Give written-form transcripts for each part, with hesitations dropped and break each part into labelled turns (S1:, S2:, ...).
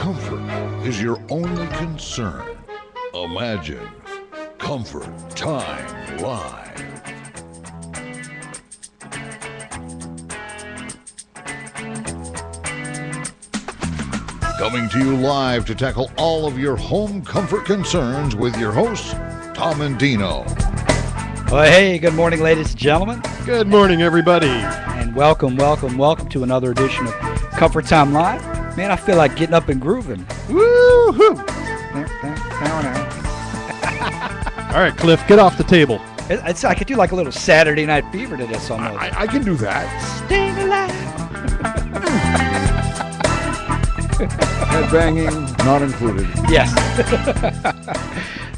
S1: comfort is your only concern, imagine Comfort Time Live. Coming to you live to tackle all of your home comfort concerns with your hosts, Tom and Dino.
S2: Well, hey, good morning, ladies and gentlemen.
S3: Good morning, everybody.
S2: And welcome to another edition of Comfort Time Live. Man, I feel like getting up and grooving.
S3: Woo-hoo! All right, Cliff, get off the table.
S2: I could do like a little Saturday Night Fever to this almost.
S1: I can do that.
S2: Staying alive.
S1: Headbanging not included.
S2: Yes.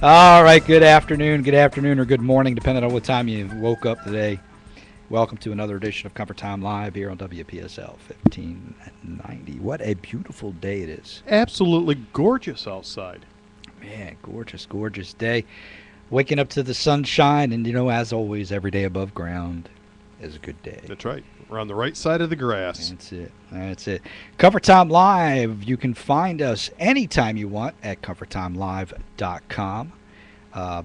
S2: All right, good afternoon, or good morning, depending on what time you woke up today. Welcome to another edition of Comfort Time Live here on WPSL 1590. What a beautiful day it is.
S3: Absolutely gorgeous outside.
S2: Man, gorgeous, gorgeous day. Waking up to the sunshine, and, as always, every day above ground is a good day.
S3: That's right. We're on the right side of the grass.
S2: That's it. Comfort Time Live. You can find us anytime you want at comforttimelive.com.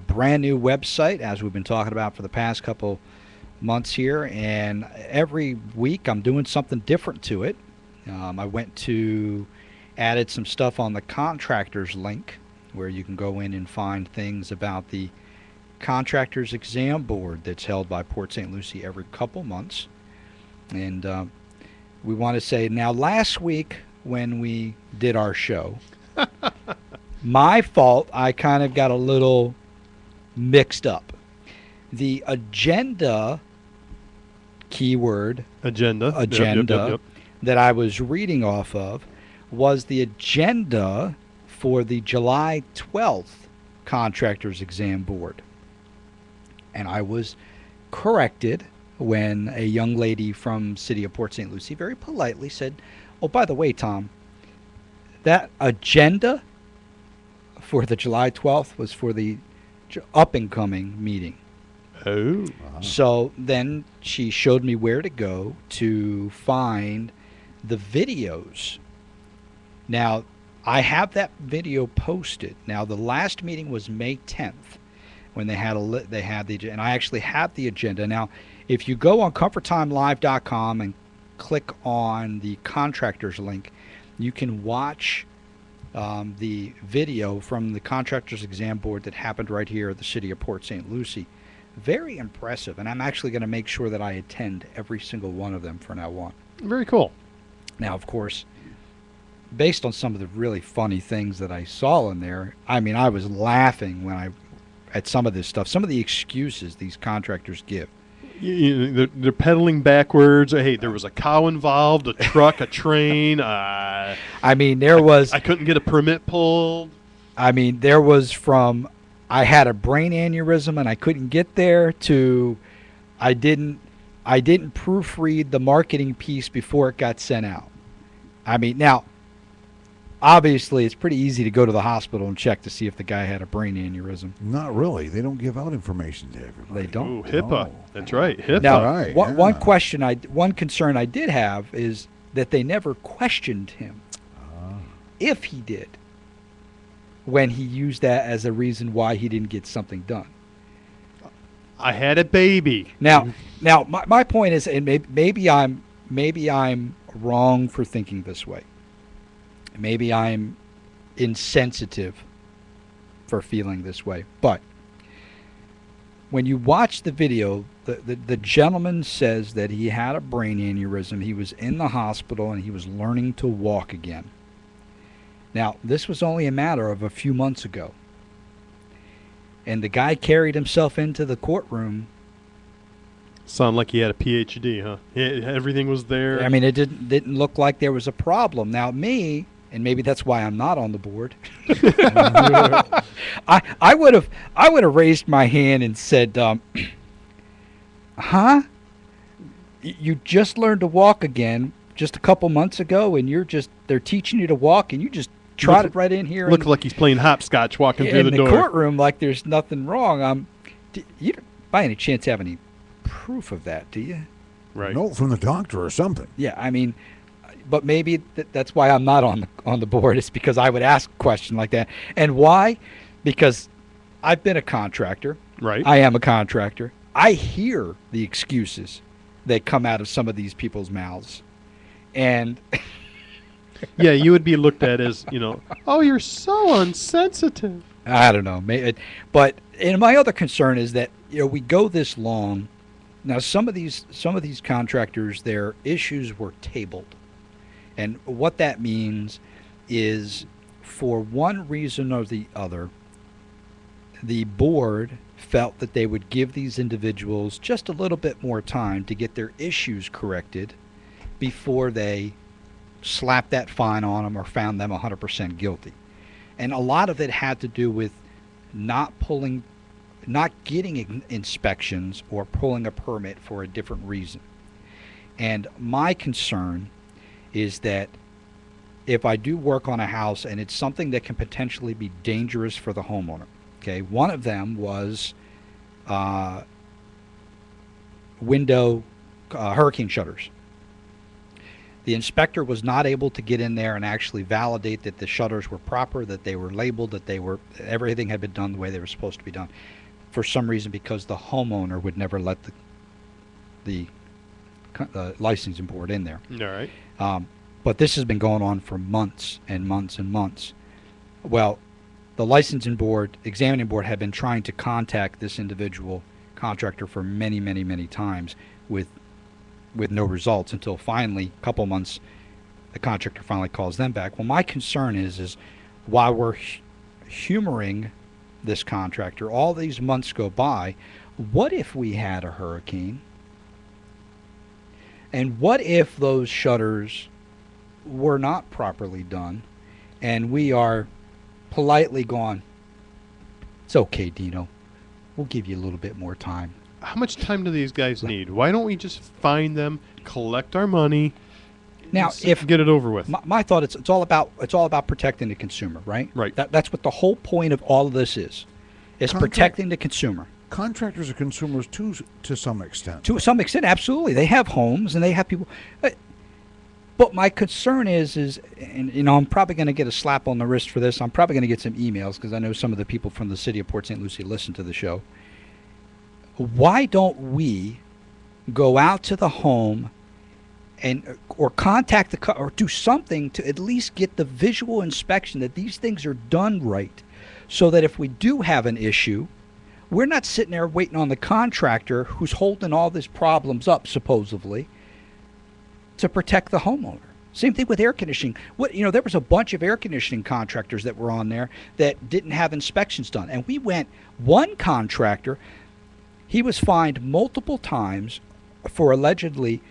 S2: Brand new website, as we've been talking about for the past couple months here, and every week I'm doing something different to it. I added some stuff on the contractors link, where you can go in and find things about the contractors exam board that's held by Port St. Lucie every couple months. And we want to say, now last week when we did our show, my fault, I kind of got a little mixed up. The agenda, keyword,
S3: agenda. Yep.
S2: that I was reading off of was the agenda for the July 12th Contractors Exam Board. And I was corrected when a young lady from City of Port St. Lucie very politely said, "Oh, by the way, Tom, that agenda for the July 12th was for the up-and-coming meeting."
S3: Oh.
S2: So then she showed me where to go to find the videos. Now, I have that video posted. Now, the last meeting was May 10th when they had and I actually have the agenda. Now, if you go on comforttimelive.com and click on the contractors link, you can watch the video from the contractors exam board that happened right here at the City of Port St. Lucie. Very impressive, and I'm actually going to make sure that I attend every single one of them from now on.
S3: Very cool.
S2: Now, of course, based on some of the really funny things that I saw in there, I mean, I was laughing at some of this stuff, some of the excuses these contractors give.
S3: They're pedaling backwards. Hey, there was a cow involved, a truck, a train.
S2: I mean, there was...
S3: I couldn't get a permit pulled.
S2: I mean, there was from... I had a brain aneurysm and I couldn't get there to I didn't proofread the marketing piece before it got sent out. I mean, now, obviously, it's pretty easy to go to the hospital and check to see if the guy had a brain aneurysm.
S4: Not really. They don't give out information to everybody.
S2: They don't.
S3: Ooh, HIPAA.
S4: No.
S3: That's right. HIPAA.
S2: Now,
S4: right,
S2: one concern I did have is that they never questioned him if he did, when he used that as a reason why he didn't get something done.
S3: I had a baby.
S2: Now, my point is, and maybe I'm wrong for thinking this way. Maybe I'm insensitive for feeling this way. But when you watch the video, the gentleman says that he had a brain aneurysm. He was in the hospital and he was learning to walk again. Now, this was only a matter of a few months ago. And the guy carried himself into the courtroom.
S3: Sound like he had a PhD, huh? Yeah, everything was there.
S2: I mean, it didn't look like there was a problem. Now, me, and maybe that's why I'm not on the board. I would have raised my hand and said, "Huh? You just learned to walk again just a couple months ago, and they're teaching you to walk, and you just trotted right in here.
S3: Looked like he's playing hopscotch walking through the door.
S2: In the courtroom like there's nothing wrong. You don't by any chance have any proof of that, do you?
S3: Right.
S4: Note from the doctor or something.
S2: Yeah, I mean, but maybe that's why I'm not on the board. It's because I would ask a question like that. And why? Because I've been a contractor.
S3: Right.
S2: I am a contractor. I hear the excuses that come out of some of these people's mouths. And
S3: Yeah, you would be looked at as, oh, you're so insensitive.
S2: I don't know. But and my other concern is that we go this long. Now some of these contractors, their issues were tabled. And what that means is, for one reason or the other, the board felt that they would give these individuals just a little bit more time to get their issues corrected before they slapped that fine on them or found them 100% guilty. And a lot of it had to do with not getting inspections or pulling a permit for a different reason. And my concern is that if I do work on a house and it's something that can potentially be dangerous for the homeowner, okay, one of them was window hurricane shutters. The inspector was not able to get in there and actually validate that the shutters were proper, that they were labeled, that everything had been done the way they were supposed to be done. For some reason, because the homeowner would never let the licensing board in there.
S3: All right.
S2: But this has been going on for months and months and months. Well, the licensing board, examining board, had been trying to contact this individual contractor for many, many, many times with no results, until finally, a couple months, the contractor finally calls them back. Well, my concern is while we're humoring this contractor, all these months go by, what if we had a hurricane? And what if those shutters were not properly done, and we are politely gone, it's okay, Dino, we'll give you a little bit more time.
S3: How much time do these guys need? Why don't we just find them, collect our money,
S2: Now, if
S3: get it over with?
S2: my thought, it's all about protecting the consumer, right?
S3: Right.
S2: That's what the whole point of all of this is protecting the consumer.
S4: Contractors are consumers too, to some extent.
S2: To some extent, absolutely. They have homes and they have people. But my concern is, and I'm probably going to get a slap on the wrist for this. I'm probably going to get some emails because I know some of the people from the city of Port St. Lucie listen to the show. Why don't we go out to the home or contact or do something to at least get the visual inspection that these things are done right, so that if we do have an issue, we're not sitting there waiting on the contractor who's holding all these problems up, supposedly, to protect the homeowner. Same thing with air conditioning. There was a bunch of air conditioning contractors that were on there that didn't have inspections done. And one contractor, he was fined multiple times for allegedly,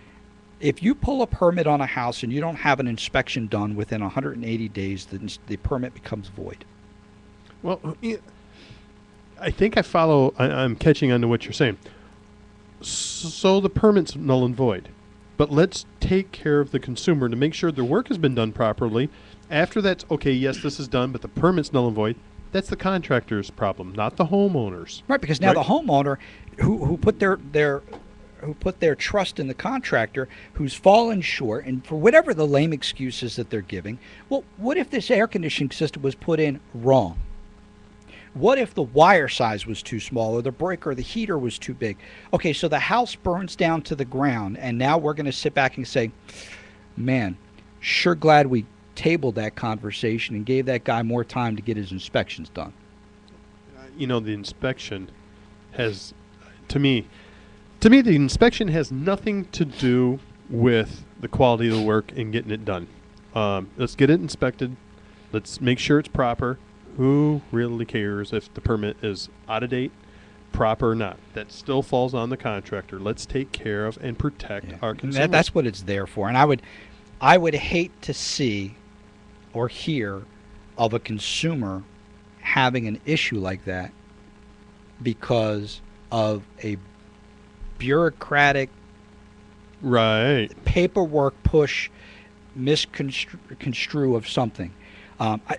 S2: if you pull a permit on a house and you don't have an inspection done within 180 days, the permit becomes void.
S3: Well, I think I'm catching on to what you're saying. So the permit's null and void. But let's take care of the consumer to make sure the work has been done properly. After that's okay, yes, this is done, but the permit's null and void. That's the contractor's problem, not the homeowner's.
S2: Right, because now the homeowner who put their trust in the contractor, who's fallen short, and for whatever the lame excuses that they're giving, well, what if this air conditioning system was put in wrong? What if the wire size was too small, or the breaker or the heater was too big? Okay, so the house burns down to the ground, and now we're going to sit back and say, man, sure glad we tabled that conversation and gave that guy more time to get his inspections done.
S3: The inspection has, to me, the inspection has nothing to do with the quality of the work and getting it done. Let's get it inspected. Let's make sure it's proper. Who really cares if the permit is out of date, proper or not? That still falls on the contractor. Let's take care of and protect our consumers.
S2: That's what it's there for. And I would hate to see or hear of a consumer having an issue like that because of a bureaucratic paperwork push, misconstrue of something.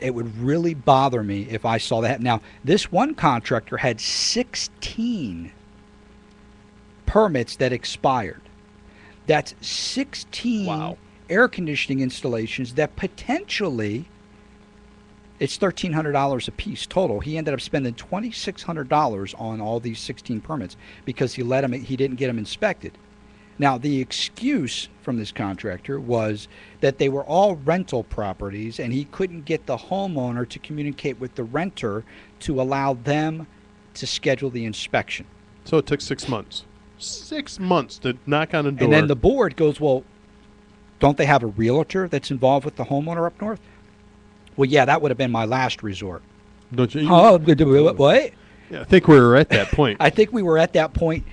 S2: It would really bother me if I saw that. Now, this one contractor had 16 permits that expired. That's 16
S3: Wow.
S2: air conditioning installations that potentially it's $1,300 a piece total. He ended up spending $2,600 on all these 16 permits because he didn't get them inspected. Now, the excuse from this contractor was that they were all rental properties and he couldn't get the homeowner to communicate with the renter to allow them to schedule the inspection.
S3: So it took 6 months. 6 months to knock on a door.
S2: And then the board goes, well, don't they have a realtor that's involved with the homeowner up north? Well, yeah, that would have been my last resort.
S3: Don't you?
S2: Oh, what?
S3: Yeah, I think we were at that point.
S2: I think we were at that point,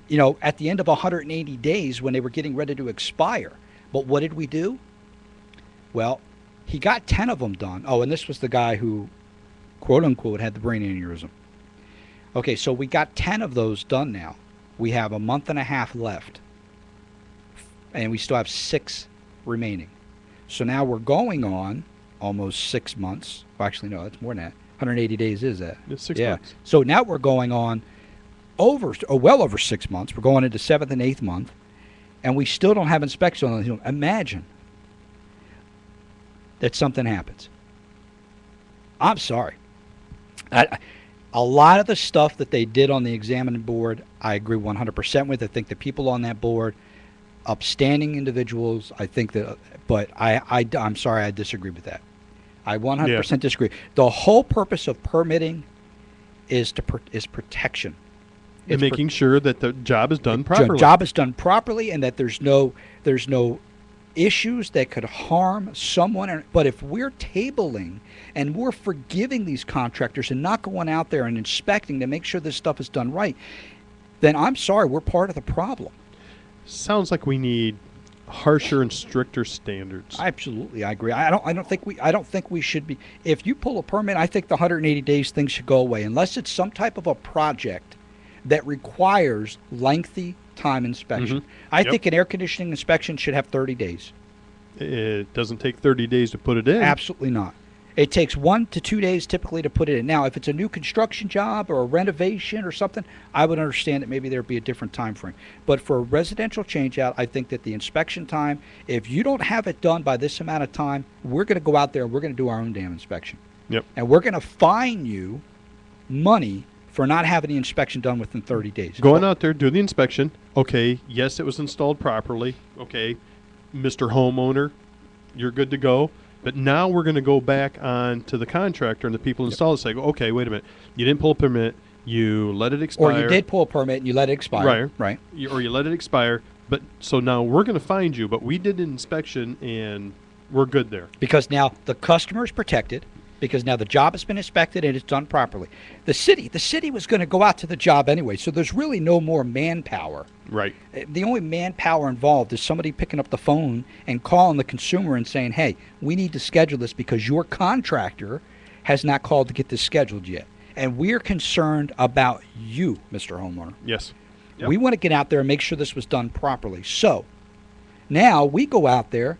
S2: at the end of 180 days when they were getting ready to expire. But what did we do? Well, he got 10 of them done. Oh, and this was the guy who, quote unquote, had the brain aneurysm. Okay, so we got 10 of those done now. We have a month and a half left. And we still have 6 remaining. So now we're going on almost 6 months. Well, actually, no, that's more than that. 180 days is that?
S3: It's 6 months.
S2: So now we're going on well over 6 months. We're going into 7th and 8th month, and we still don't have inspection on them. Imagine that something happens. I'm sorry. A lot of the stuff that they did on the examining board, I agree 100% with. I think the people on that board, upstanding individuals, I think that, but I'm sorry, I disagree with that. I 100% disagree. The whole purpose of permitting is protection.
S3: And making sure that the job is done properly.
S2: Job is done properly, and that there's no issues that could harm someone. But if we're tabling and we're forgiving these contractors and not going out there and inspecting to make sure this stuff is done right, then I'm sorry, we're part of the problem.
S3: Sounds like we need harsher and stricter standards.
S2: Absolutely, I agree. I don't think we should be. If you pull a permit, I think the 180 days thing should go away unless it's some type of a project that requires lengthy time inspection. I think an air conditioning inspection should have 30 days.
S3: It doesn't take 30 days to put it in.
S2: Absolutely not. It takes 1 to 2 days typically to put it in. Now, if it's a new construction job or a renovation or something, I would understand that maybe there'd be a different time frame. But for a residential change out, I think that the inspection time, if you don't have it done by this amount of time, we're going to go out there and we're going to do our own damn inspection.
S3: Yep.
S2: And we're going to fine you money for not having the inspection done within 30 days.
S3: Going out there, do the inspection. Okay, yes, it was installed properly. Okay, Mr. Homeowner, you're good to go. But now we're going to go back on to the contractor and the people install it and say, okay, wait a minute. You didn't pull a permit. You let it expire.
S2: Or you did pull a permit and you let it expire. Right.
S3: Or you let it expire. But so now we're going to find you, but we did an inspection and we're good there.
S2: Because now the customer is protected. Because now the job has been inspected and it's done properly. The city was going to go out to the job anyway, so there's really no more manpower.
S3: Right.
S2: The only manpower involved is somebody picking up the phone and calling the consumer and saying, hey, we need to schedule this because your contractor has not called to get this scheduled yet. And we're concerned about you, Mr. Homeowner.
S3: Yes. Yep.
S2: We want to get out there and make sure this was done properly. So now we go out there.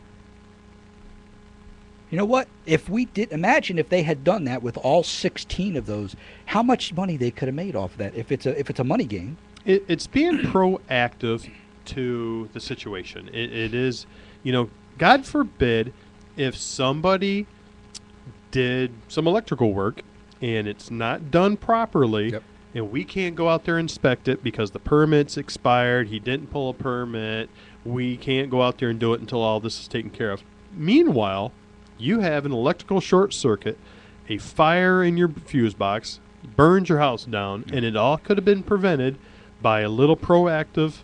S2: You know what? Imagine if they had done that with all 16 of those, how much money they could have made off of that if it's a money game.
S3: It's being proactive to the situation. It is, God forbid if somebody did some electrical work and it's not done properly, and we can't go out there and inspect it because the permit's expired, he didn't pull a permit, we can't go out there and do it until all this is taken care of. Meanwhile, you have an electrical short circuit, a fire in your fuse box, burns your house down, and it all could have been prevented by a little proactive,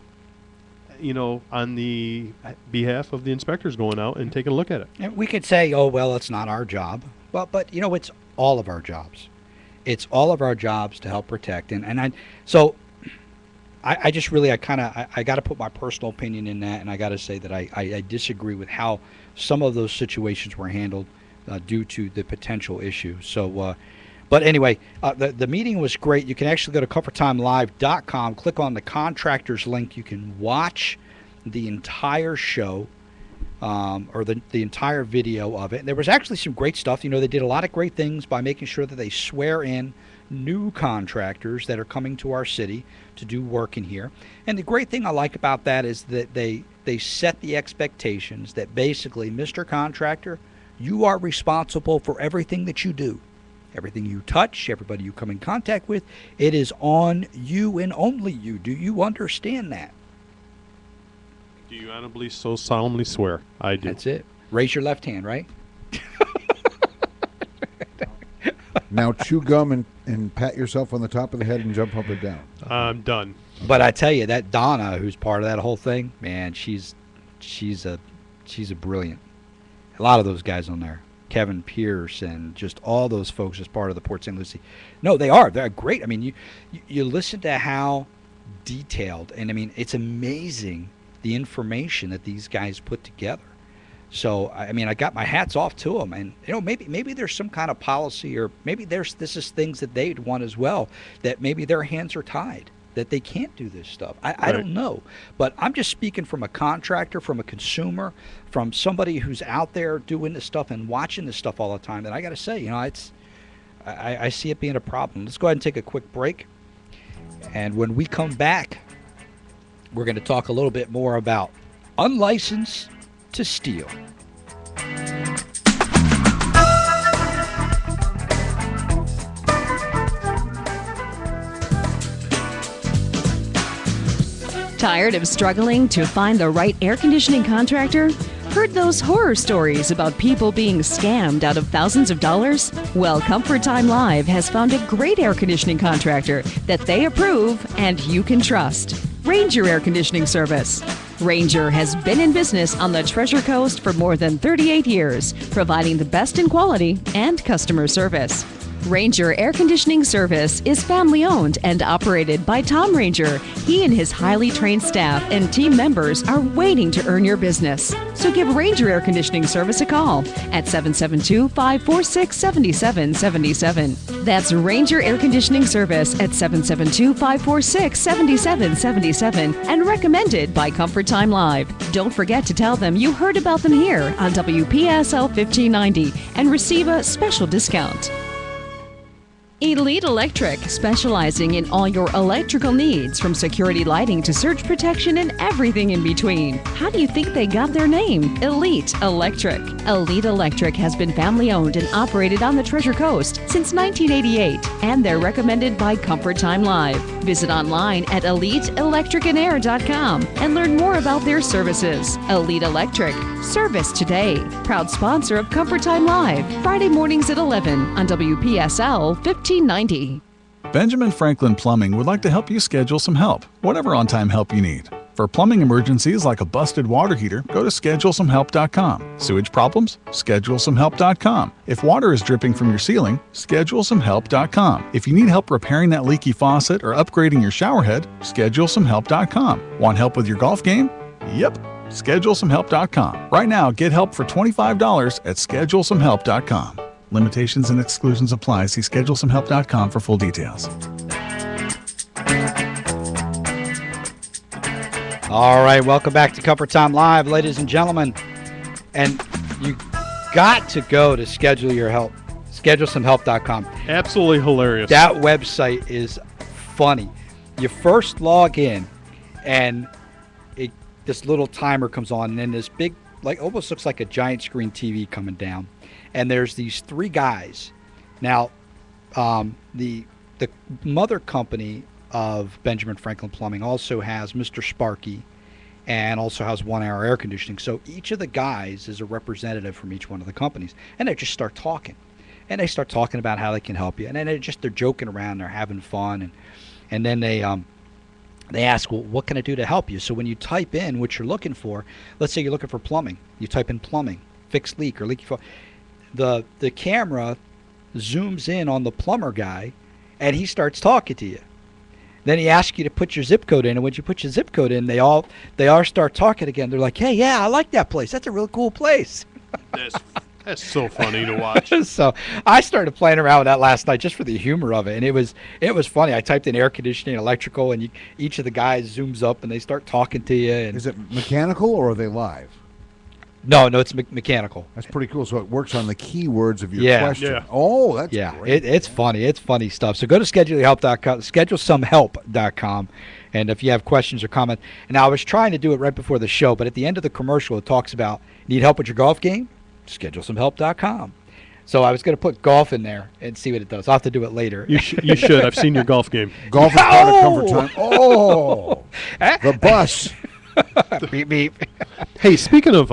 S3: on the behalf of the inspectors going out and taking a look at it.
S2: And we could say, oh, well, it's not our job. Well, but, it's all of our jobs. It's all of our jobs to help protect. I got to put my personal opinion in that, and I got to say that I disagree with how some of those situations were handled due to the potential issue. So, but anyway, the meeting was great. You can actually go to ComfortTimeLive.com, click on the contractors link. You can watch the entire show or the entire video of it. And there was actually some great stuff. They did a lot of great things by making sure that they swear in new contractors that are coming to our city to do work in here. And the great thing I like about that is that they they set the expectations that basically, Mr. Contractor, you are responsible for everything that you do. Everything you touch, everybody you come in contact with, it is on you and only you. Do you understand that?
S3: Do you honorably so solemnly swear? I do.
S2: That's it. Raise your left hand, right?
S4: Now chew gum and pat yourself on the top of the head and jump up and down.
S3: I'm done.
S2: But I tell you, that Donna, who's part of that whole thing, man, she's a brilliant. A lot of those guys on there, Kevin Pierce and just all those folks as part of the Port St. Lucie. No, they are. They're great. I mean, you listen to how detailed, and I mean, it's amazing the information that these guys put together. So, I mean, I got my hats off to them, and maybe there's some kind of policy, or maybe this is things that they'd want as well, that maybe their hands are tied, that they can't do this stuff. I don't know, but I'm just speaking from a contractor, from a consumer, from somebody who's out there doing this stuff and watching this stuff all the time. That I got to say, I see it being a problem. Let's go ahead and take a quick break, and when we come back, we're going to talk a little bit more about unlicensed to steal.
S5: Tired of struggling to find the right air conditioning contractor? Heard those horror stories about people being scammed out of thousands of dollars? Well, Comfort Time Live has found a great air conditioning contractor that they approve and you can trust. Ranger Air Conditioning Service. Ranger has been in business on the Treasure Coast for more than 38 years, providing the best in quality and customer service. Ranger Air Conditioning Service is family-owned and operated by Tom Ranger. He and his highly trained staff and team members are waiting to earn your business. So give Ranger Air Conditioning Service a call at 772-546-7777. That's Ranger Air Conditioning Service at 772-546-7777 and recommended by Comfort Time Live. Don't forget to tell them you heard about them here on WPSL 1590 and receive a special discount. Elite Electric, specializing in all your electrical needs, from security lighting to surge protection and everything in between. How do you think they got their name? Elite Electric. Elite Electric has been family-owned and operated on the Treasure Coast since 1988, and they're recommended by Comfort Time Live. Visit online at EliteElectricandAir.com and learn more about their services. Elite Electric. Service today. Proud sponsor of Comfort Time Live. Friday mornings at 11 on WPSL 1590.
S6: Benjamin Franklin Plumbing would like to help you schedule some help, whatever on-time help you need. For plumbing emergencies like a busted water heater, go to ScheduleSomeHelp.com. Sewage problems? ScheduleSomeHelp.com. If water is dripping from your ceiling, ScheduleSomeHelp.com. If you need help repairing that leaky faucet or upgrading your showerhead, ScheduleSomeHelp.com. Want help with your golf game? Yep. ScheduleSomeHelp.com. Right now, get help for $25 at ScheduleSomeHelp.com. Limitations and exclusions apply. See ScheduleSomeHelp.com for full details.
S2: All right, welcome back to Comfort Time Live, ladies and gentlemen. And you got to go to ScheduleSomeHelp.com.
S3: Absolutely hilarious.
S2: That website is funny. You first log in, and this little timer comes on, and then this big, like, almost looks like a giant screen TV coming down. And there's these three guys. Now, the mother company of Benjamin Franklin Plumbing also has Mr. Sparky and also has 1 Hour Air Conditioning. So each of the guys is a representative from each one of the companies. And they just start talking. And they start talking about how they can help you. And then they're joking around, they're having fun. And then they ask, well, what can I do to help you? So when you type in what you're looking for, let's say you're looking for plumbing. You type in plumbing, fixed leak or leaky faucet. The camera zooms in on the plumber guy, and he starts talking to you. Then he asks you to put your zip code in, and when you put your zip code in, they all start talking again. They're like, "Hey, yeah, I like that place. That's a real cool place."
S3: That's so funny to watch.
S2: So I started playing around with that last night just for the humor of it, and it was funny. I typed in air conditioning, electrical, and each of the guys zooms up and they start talking to you. And
S4: Is it mechanical or are they live?
S2: No, it's mechanical.
S4: That's pretty cool. So it works on the keywords of your question.
S3: Yeah.
S4: Oh, that's great.
S2: It's funny. It's funny stuff. So go to ScheduleSomeHelp.com, And if you have questions or comments, and I was trying to do it right before the show, but at the end of the commercial, it talks about need help with your golf game? ScheduleSomeHelp.com. So I was going to put golf in there and see what it does. I'll have to do it later.
S3: You should. I've seen your golf game.
S4: Golf is part of Comfort
S2: No!
S4: Time. Oh, the bus.
S2: Beep, beep.
S3: Hey, speaking of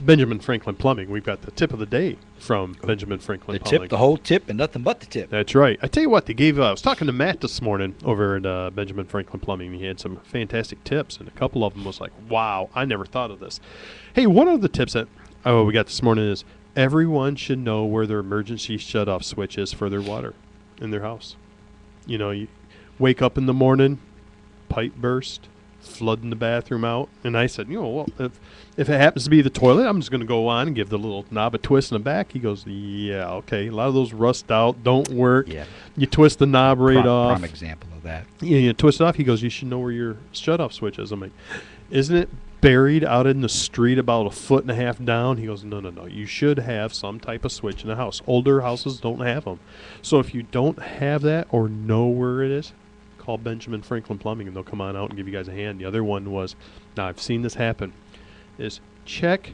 S3: Benjamin Franklin Plumbing, we've got the tip of the day from Benjamin Franklin
S2: The
S3: Plumbing.
S2: tip, the whole tip, and nothing but the tip.
S3: That's right. I tell you what, they gave. I was talking to Matt this morning over at Benjamin Franklin Plumbing. He had some fantastic tips, and a couple of them was like, "Wow, I never thought of this." Hey, one of the tips that we got this morning is everyone should know where their emergency shut-off switch is for their water in their house. You wake up in the morning, pipe burst, flooding the bathroom out, and I said, well, if it happens to be the toilet, I'm just going to go on and give the little knob a twist in the back. He goes, yeah, okay. A lot of those rust out, don't work.
S2: Yeah.
S3: You twist the knob right off.
S2: Prime example of that.
S3: Yeah, you twist it off. He goes, you should know where your shut-off switch is. I'm like, isn't it buried out in the street about 1.5 feet down? He goes, no. You should have some type of switch in the house. Older houses don't have them. So if you don't have that or know where it is, call Benjamin Franklin Plumbing and they'll come on out and give you guys a hand. The other one was, now I've seen this happen, is check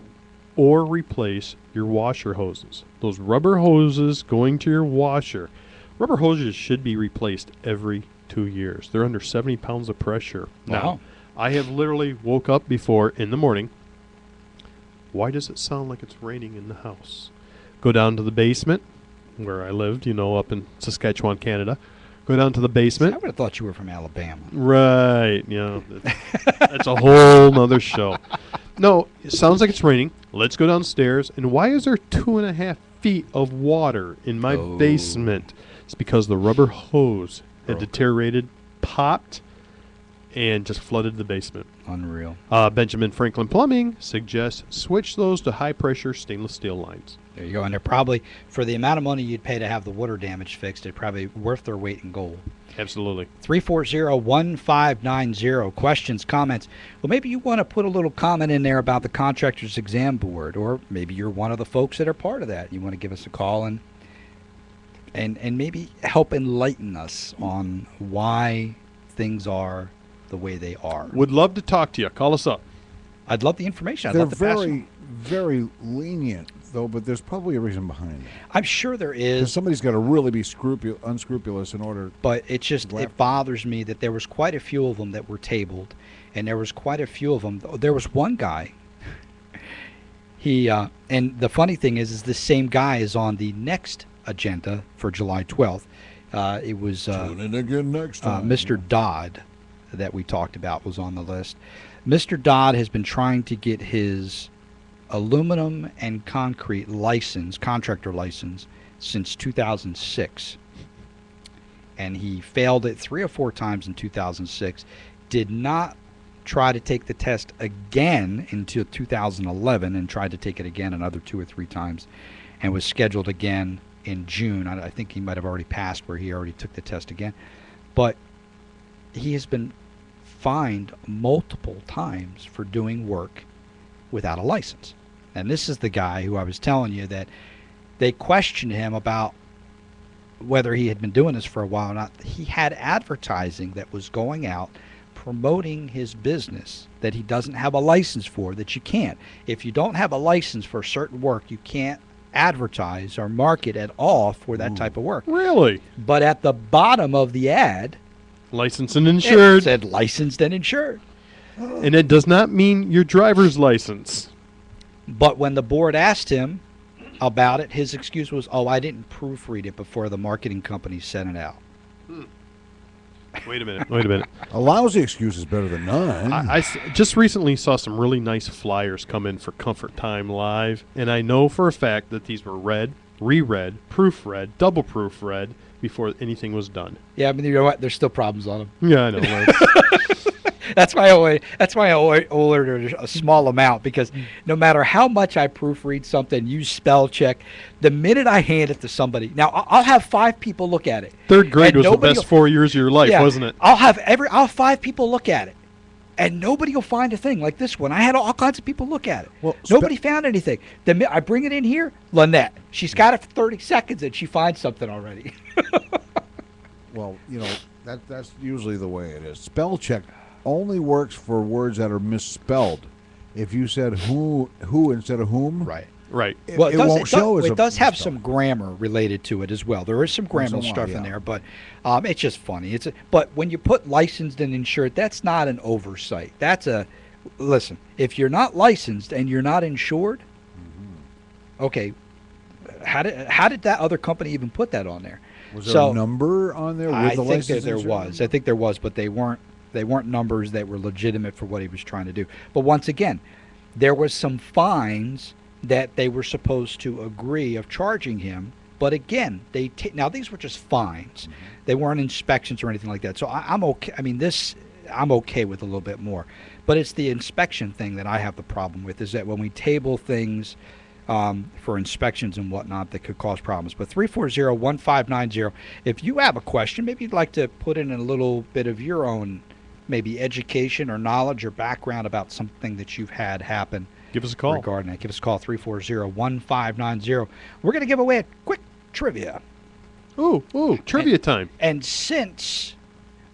S3: or replace your washer hoses. Those rubber hoses going to your washer. Rubber hoses should be replaced every 2 years. They're under 70 pounds of pressure.
S2: Wow.
S3: Now, I have literally woke up before in the morning. Why does it sound like it's raining in the house? Go down to the basement where I lived, up in Saskatchewan, Canada. Go down to the
S2: I
S3: basement.
S2: would have thought you were from Alabama.
S3: Right. That's a whole nother show. No, it sounds like it's raining. Let's go downstairs. And why is there 2.5 feet of water in my basement? It's because the rubber hose had deteriorated, popped, and just flooded the basement.
S2: Unreal.
S3: Benjamin Franklin Plumbing suggests switch those to high-pressure stainless steel lines.
S2: There you go. And they're probably, for the amount of money you'd pay to have the water damage fixed, they're probably worth their weight in gold.
S3: Absolutely.
S2: 340-1590. Questions, comments. Well, maybe you want to put a little comment in there about the Contractors Exam Board, or maybe you're one of the folks that are part of that. You want to give us a call and maybe help enlighten us on why things are the way they are.
S3: Would love to talk to you. Call us up.
S2: I'd love the information. I'd
S4: They're
S2: love to pass it.
S4: very, very lenient, though, but there's probably a reason behind it.
S2: I'm sure there
S4: Because
S2: is.
S4: somebody's got to really be unscrupulous in order.
S2: But it bothers me that there was quite a few of them that were tabled, and there was quite a few of them. There was one guy. And the funny thing is the same guy is on the next agenda for July 12th. It was
S4: Tune in again next time.
S2: Mr. Dodd that we talked about was on the list. Mr. Dodd has been trying to get his aluminum and concrete license, contractor license, since 2006. And he failed it 3 or 4 times in 2006. Did not try to take the test again until 2011 and tried to take it again another 2 or 3 times and was scheduled again in June. I think he might have already passed where he already took the test again. But he has been fined multiple times for doing work without a license. And this is the guy who I was telling you that they questioned him about whether he had been doing this for a while or not. He had advertising that was going out promoting his business that he doesn't have a license for, that you can't. If you don't have a license for certain work, you can't advertise or market at all for that type of work.
S3: Really?
S2: But at the bottom of the ad,
S3: Licensed and
S2: it
S3: insured.
S2: said licensed and insured.
S3: And it does not mean your driver's license.
S2: But when the board asked him about it, his excuse was, "Oh, I didn't proofread it before the marketing company sent it out."
S3: Wait a minute.
S4: A lousy excuse is better than none.
S3: I just recently saw some really nice flyers come in for Comfort Time Live, and I know for a fact that these were read, reread, proofread, double proofread before anything was done.
S2: Yeah, I mean, you know what? There's still problems on them.
S3: Yeah, I know. Right?
S2: That's why I ordered a small amount, because no matter how much I proofread something, use spell check, the minute I hand it to somebody, now I'll have 5 people look at it.
S3: Third grade
S2: And
S3: was the
S2: nobody
S3: best 4 years of your life, wasn't it?
S2: I'll have 5 people look at it, and nobody will find a thing like this one. I had all kinds of people look at it.
S4: Well,
S2: Nobody found anything. I bring it in here, Lynette. She's got it for 30 seconds, and she finds something already.
S4: Well, That's usually the way it is. Spell check only works for words that are misspelled. If you said who instead of whom,
S2: Right.
S3: Right.
S4: it,
S2: Well,
S4: it won't show as
S2: it
S4: a
S2: does have
S4: misspell.
S2: some grammar related to it as well. There is some grammar
S4: Once in a
S2: stuff
S4: while,
S2: in
S4: yeah.
S2: there, but it's just funny. But when you put licensed and insured, that's not an oversight. That's a listen. If you're not licensed and you're not insured, okay, how did that other company even put that on there?
S4: Was there
S2: So,
S4: a number on there with
S2: I
S4: the
S2: think
S4: license?
S2: that there
S4: insured
S2: was.
S4: number?
S2: I think there was, but they weren't numbers that were legitimate for what he was trying to do. But once again, there was some fines that they were supposed to agree of charging him. But again, now these were just fines. They weren't inspections or anything like that. So I'm okay. I mean, I'm okay with a little bit more. But it's the inspection thing that I have the problem with, is that when we table things for inspections and whatnot that could cause problems. But 340-1590, if you have a question, maybe you'd like to put in a little bit of your own maybe education or knowledge or background about something that you've had happen
S3: Give us a call.
S2: regarding that. Give us a call, 340-1590. We're going to give away a quick trivia.
S3: Ooh, trivia time.
S2: And since...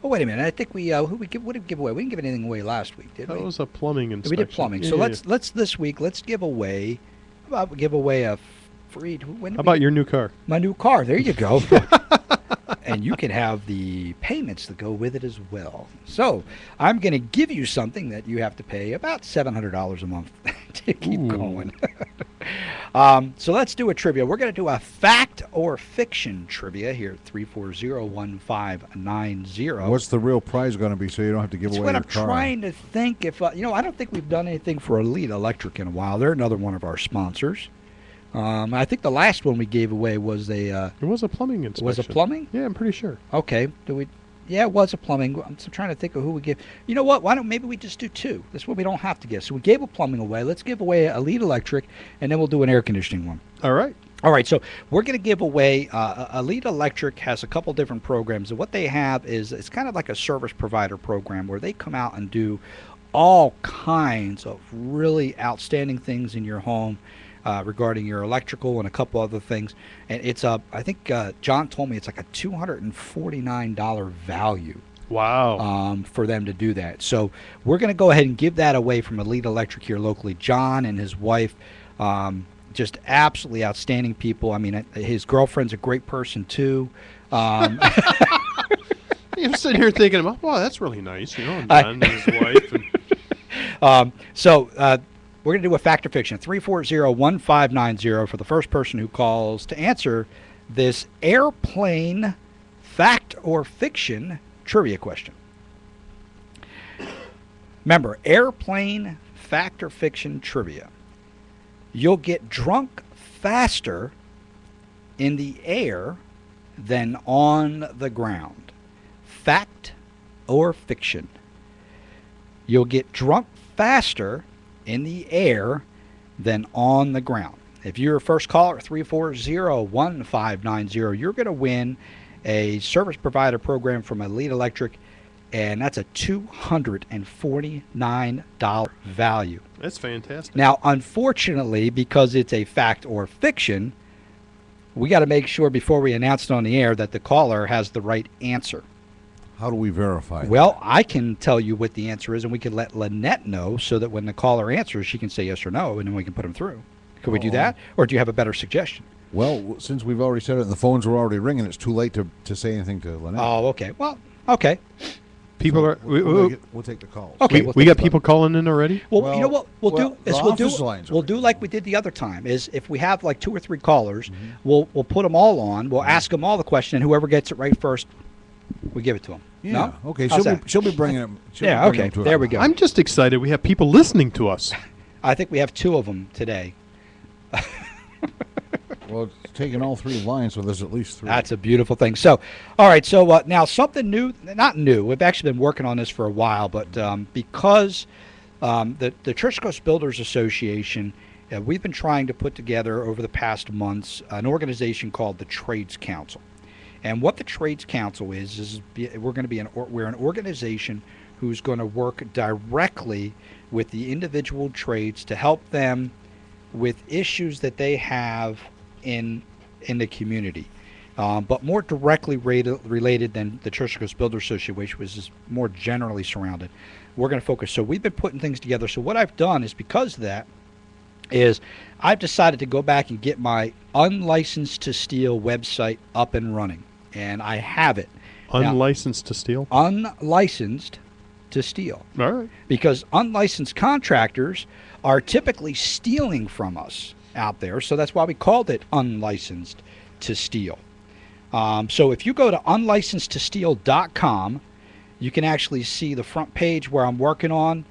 S2: Oh, wait a minute. I think what did we give away? We didn't give anything away last week, did
S3: That
S2: we?
S3: was a plumbing inspection.
S2: We did plumbing. So let's this week, let's give away... How about we give away a free... When did
S3: How
S2: we
S3: about your new car?
S2: my new car? There you go. And you can have the payments that go with it as well. So I'm going to give you something that you have to pay about $700 a month to keep going. So let's do a trivia. We're going to do a fact or fiction trivia here at 340-1590.
S4: What's the real prize going to be, so you don't have to give
S2: It's
S4: away
S2: what
S4: your
S2: I'm
S4: car?
S2: trying to think. If I don't think we've done anything for Elite Electric in a while. They're another one of our sponsors. I think the last one we gave away was
S3: It was a plumbing inspection.
S2: was a plumbing.
S3: Yeah, I'm pretty sure.
S2: Okay. Yeah, it was a plumbing. I'm still trying to think of who we give. You know what? Why don't maybe we just do two? This way we don't have to give. So we gave a plumbing away. Let's give away Elite Electric, and then we'll do an air conditioning one.
S3: All right.
S2: All right, so we're going to give away Elite Electric has a couple different programs, and what they have is it's kind of like a service provider program where they come out and do all kinds of really outstanding things in your home regarding your electrical and a couple other things. And it's I think John told me it's like a $249 value
S3: Wow.
S2: for them to do that. So we're going to go ahead and give that away from Elite Electric here locally. John and his wife, just absolutely outstanding people. I mean, his girlfriend's a great person too.
S3: I'm sitting here thinking about, wow, that's really nice, and John and his wife. And
S2: So we're going to do a fact or fiction. 340-1590 for the first person who calls to answer this airplane fact or fiction trivia question. Remember, airplane fact or fiction trivia. You'll get drunk faster in the air than on the ground. Fact or fiction. You'll get drunk faster in the air than on the ground. If you're a first caller at 340-1590, you're going to win a service provider program from Elite Electric, and that's a $249 value.
S3: that's fantastic.
S2: Now, unfortunately, because it's a fact or fiction, we got to make sure before we announce it on the air that the caller has the right answer.
S4: How do we verify that?
S2: Well, I can tell you what the answer is, and we can let Lynette know so that when the caller answers, she can say yes or no, and then we can put them through. Could we do that? Or do you have a better suggestion?
S4: Well, since we've already said it and the phones were already ringing, it's too late to say anything to Lynette.
S2: Oh, okay. Well, okay.
S3: People are.
S4: We'll take the calls.
S2: Okay.
S3: we
S2: we'll
S3: we
S2: take
S3: got
S2: the
S3: people calling in already.
S2: Well, you know what we'll
S4: well,
S2: do is
S4: the
S2: we'll do
S4: office lines are
S2: we'll do
S4: ringing.
S2: like we did the other time. Is if we have like 2 or 3 callers, we'll put them all on. We'll ask them all the question, and whoever gets it right first, we give it to them.
S4: Yeah.
S2: No?
S4: Okay.
S2: How's that?
S4: She'll be bringing them.
S2: Yeah. Okay. There we go.
S3: I'm just excited. We have people listening to us.
S2: I think we have 2 of them today.
S4: Well, it's taking all 3 lines, so there's at least 3.
S2: That's a beautiful thing. So, all right. So now something new, not new. We've actually been working on this for a while, but because the Trish Coast Builders Association, we've been trying to put together over the past months an organization called the Trades Council. And what the Trades Council is we're going to be we're an organization who's going to work directly with the individual trades to help them with issues that they have in the community. but more directly related than the Church Coast Builder Association, which is more generally surrounded. We're going to focus. So we've been putting things together. So what I've done is, because of that, is I've decided to go back and get my Unlicensed to Steal website up and running, and I have it.
S3: Unlicensed to steal?
S2: Unlicensed to steal.
S3: All right.
S2: Because unlicensed contractors are typically stealing from us out there, so that's why we called it Unlicensed to Steal. So if you go to unlicensed2steal.com, you can actually see the front page where I'm working on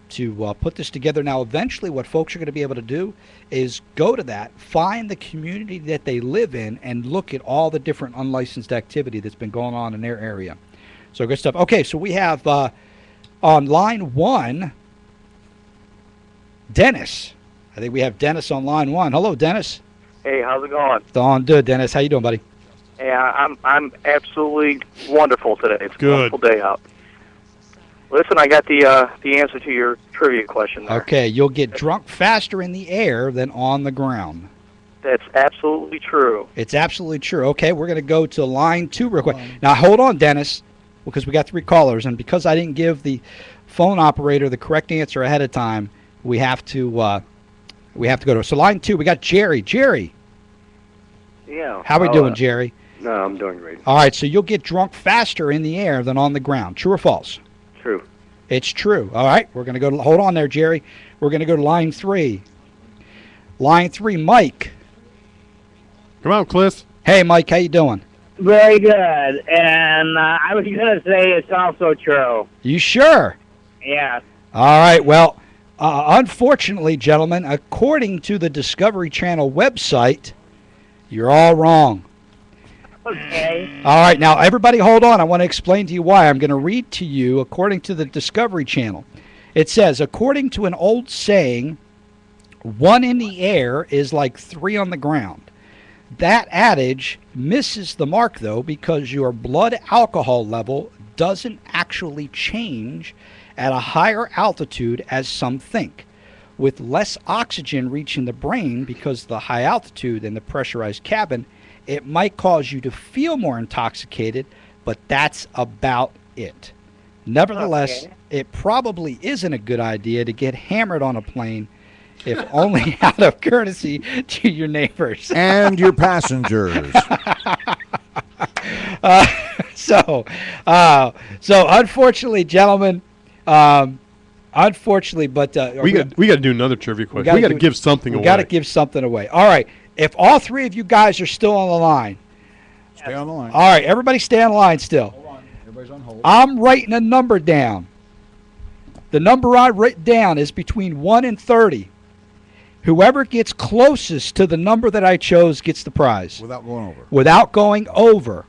S2: to put this together. Now, eventually what folks are going to be able to do is go to that, find the community that they live in, and look at all the different unlicensed activity that's been going on in their area. So good stuff. Okay, so we have on line 1, Dennis. I think we have Dennis on line 1. Hello, Dennis.
S7: Hey, how's it going?
S2: Doing good, Dennis. How you doing, buddy?
S7: Yeah, I'm absolutely wonderful today. It's a
S3: Good.
S7: wonderful day out. Listen, I got the answer to your trivia question there.
S2: Okay, you'll get drunk faster in the air than on the ground.
S7: That's absolutely true.
S2: It's absolutely true. Okay, we're going to go to line 2 real quick. Now, hold on, Dennis, because we got 3 callers, and because I didn't give the phone operator the correct answer ahead of time, we have to go to. So line 2, we got Jerry. Jerry,
S7: Yeah.
S2: how we doing, Jerry?
S7: No, I'm doing great.
S2: All right, so you'll get drunk faster in the air than on the ground. True or false?
S7: True.
S2: It's true. All right, we're going to go to, hold on there, Jerry. We're going to go to line 3. Line 3, Mike.
S3: Come on, Cliff.
S2: Hey, Mike, how you doing?
S8: Very good. And I was going to say it's also true.
S2: You sure?
S8: Yeah.
S2: All right, well, unfortunately, gentlemen, according to the Discovery Channel website, you're all wrong.
S8: Okay.
S2: All right, now, everybody hold on. I want to explain to you why. I'm going to read to you according to the Discovery Channel. It says, according to an old saying, 1 in the air is like 3 on the ground. That adage misses the mark, though, because your blood alcohol level doesn't actually change at a higher altitude as some think. With less oxygen reaching the brain because of the high altitude and the pressurized cabin, it might cause you to feel more intoxicated, but that's about it. Nevertheless,
S8: Okay.
S2: it probably isn't a good idea to get hammered on a plane, if only out of courtesy to your neighbors.
S4: And your passengers.
S2: So unfortunately, gentlemen, unfortunately, but
S3: We got to do another trivia question. We got to give something away.
S2: We got to give something away. All right. If all 3 of you guys are still on the line,
S4: Stay on the line.
S2: all right, everybody stay on the line still.
S4: Hold on. Everybody's on hold.
S2: I'm writing a number down. The number I write down is between 1 and 30. Whoever gets closest to the number that I chose gets the prize.
S4: Without going over.
S2: Without going over.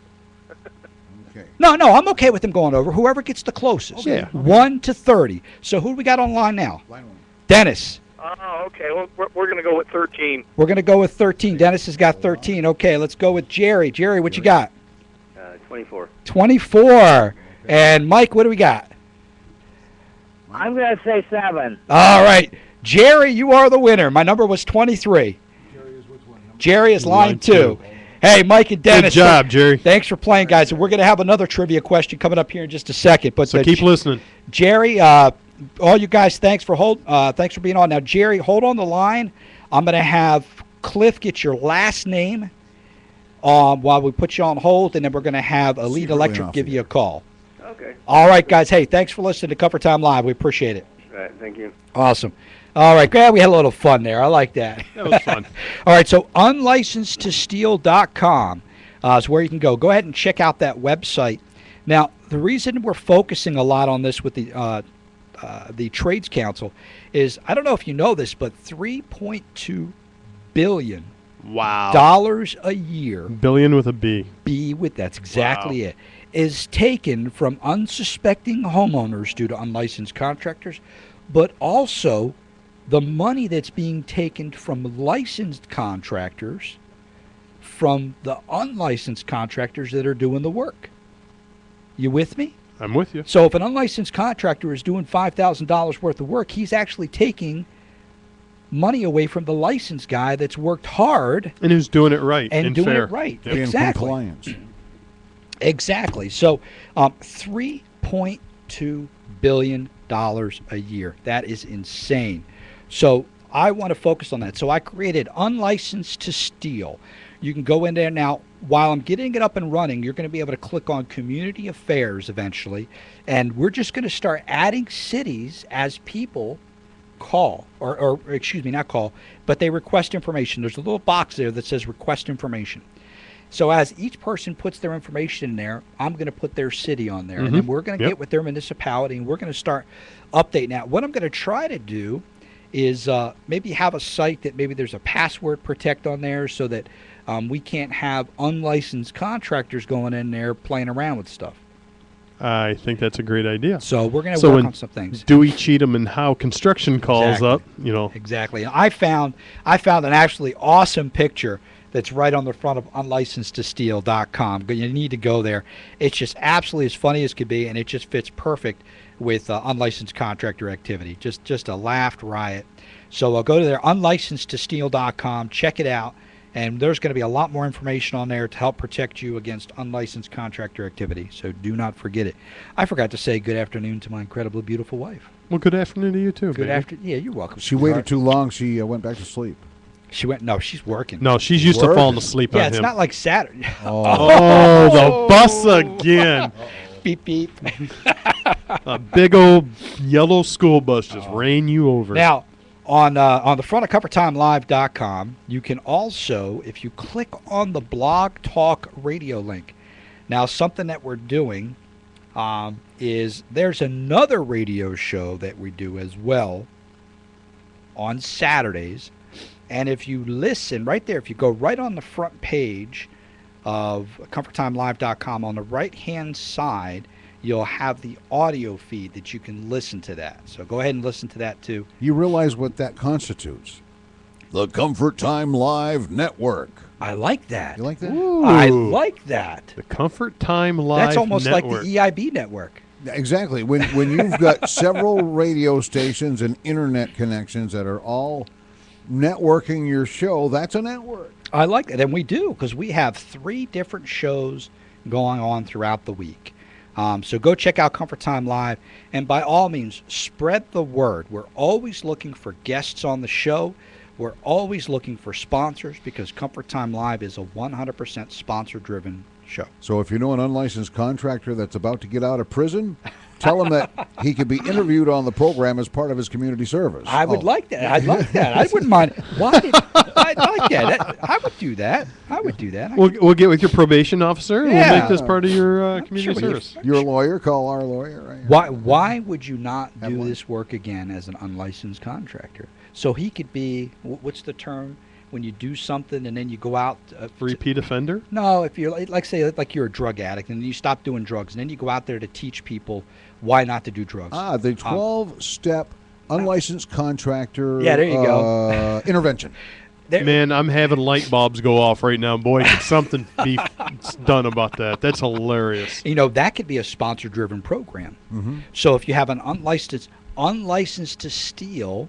S4: Okay.
S2: No, I'm okay with them going over. Whoever gets the closest.
S3: Okay.
S2: 1 to 30. So who do we got on line now?
S4: Line 1.
S2: Dennis.
S7: Oh, okay. Well, we're going to go with 13.
S2: We're going to go with 13. Dennis has got 13. Okay, let's go with Jerry. Jerry, what you got?
S7: 24.
S2: 24. And Mike, what do we got?
S8: I'm going to say 7.
S2: All right. Jerry, you are the winner. My number was 23. Jerry is line
S3: Line
S2: 2.
S3: two.
S2: Hey, Mike and Dennis.
S3: Good job, Jerry.
S2: Thanks for playing, guys. And we're going to have another trivia question coming up here in just a second. But
S3: So keep listening.
S2: Jerry, all you guys, thanks for being on. Now, Jerry, hold on the line. I'm going to have Cliff get your last name while we put you on hold, and then we're going to have Elite
S4: Secretly
S2: Electric
S4: enough,
S2: give you
S4: yeah.
S2: a call.
S7: Okay.
S2: All right, guys. Hey, thanks for listening to Cover Time Live. We appreciate it.
S7: Right. Thank you.
S2: Awesome. All right, glad we had a little fun there. I like that.
S3: That was fun.
S2: All right, so unlicensed2steal.com is where you can go. Go ahead and check out that website. Now, the reason we're focusing a lot on this with the Trades Council is, I don't know if you know this, but $3.2 billion
S3: Wow.
S2: a year,
S3: Billion with a B.
S2: that's exactly it, is taken from unsuspecting homeowners due to unlicensed contractors, but also the money that's being taken from licensed contractors from the unlicensed contractors that are doing the work. You with me?
S3: I'm with you.
S2: So if an unlicensed contractor is doing $5,000 worth of work, he's actually taking money away from the license guy that's worked hard
S3: And who's doing it right
S2: and doing
S3: fair.
S2: it right.
S4: Being
S2: Exactly.
S4: compliance.
S2: Exactly. So, $3.2 billion a year. That is insane. So I want to focus on that. So I created Unlicensed to Steal. You can go in there now. While I'm getting it up and running, you're going to be able to click on Community Affairs eventually. And we're just going to start adding cities as people call, or excuse me, not call, but they request information. There's a little box there that says request information. So as each person puts their information in there, I'm going to put their city on there. And then we're going to get with their municipality, and we're going to start updating that. What I'm going to try to do is maybe have a site that maybe there's a password protect on there so that we can't have unlicensed contractors going in there playing around with stuff.
S3: I think that's a great idea.
S2: So we're going to
S3: So
S2: work
S3: when
S2: on some things.
S3: Dewey Cheatham and How Construction calls
S2: Exactly.
S3: up, you know,
S2: Exactly. And I found an actually awesome picture that's right on the front of unlicensed2steal.com. You need to go there. It's just absolutely as funny as could be, and it just fits perfect with unlicensed contractor activity. Just a laughed riot. So I'll go to there, unlicensed2steal.com, check it out, and there's going to be a lot more information on there to help protect you against unlicensed contractor activity. So do not forget it. I forgot to say good afternoon to my incredibly beautiful wife.
S3: well, good afternoon to you too.
S2: Good
S3: baby.
S2: afternoon. Yeah, you're welcome.
S4: She waited
S2: sweetheart.
S4: too long. She went back to sleep.
S2: She went. No, she's working.
S3: No, she's used to
S4: Working.
S3: falling asleep
S2: Yeah,
S3: on
S2: it's
S3: him.
S2: not like Saturday.
S3: Oh, the bus again.
S2: Beep beep.
S3: A big old yellow school bus just ran you over.
S2: Now, on the front of ComfortTimeLive.com, you can also, if you click on the Blog Talk Radio link. Now, something that we're doing is there's another radio show that we do as well on Saturdays. And if you listen right there, if you go right on the front page of ComfortTimeLive.com, on the right-hand side, you'll have the audio feed that you can listen to that. So go ahead and listen to that too.
S4: You realize what that constitutes?
S1: The Comfort Time Live Network.
S2: I like that.
S4: You like that?
S2: I like that.
S3: the Comfort Time Live
S2: That's almost
S3: Network.
S2: like the EIB network.
S4: Exactly. When you've got several radio stations and internet connections that are all networking your show, that's a network.
S2: I like that. And we do, because we have 3 different shows going on throughout the week. So go check out Comfort Time Live. And by all means, spread the word. We're always looking for guests on the show. We're always looking for sponsors, because Comfort Time Live is a 100% sponsor-driven show.
S4: So if you know an unlicensed contractor that's about to get out of prison, tell him that he could be interviewed on the program as part of his community service.
S2: I would like that. I'd like that. I wouldn't mind. I'd like that. I would do that. I would do that.
S3: We'll get with your probation officer and we'll
S2: Yeah.
S3: make this part of your community
S2: sure.
S3: service.
S4: You're a lawyer, call our lawyer. Right?
S2: Why would you not
S4: Have
S2: do
S4: one.
S2: this work again as an unlicensed contractor? So he could be, what's the term when you do something and then you go out?
S3: Repeat offender?
S2: No, if you're like say like you're a drug addict and you stop doing drugs and then you go out there to teach people why not to do drugs.
S4: The 12-step unlicensed contractor
S2: Yeah, there you go.
S4: intervention.
S2: There-
S3: Man, I'm having light bulbs go off right now. Boy, could something be done about that. That's hilarious.
S2: You know, that could be a sponsor-driven program. So if you have an unlicensed to steal,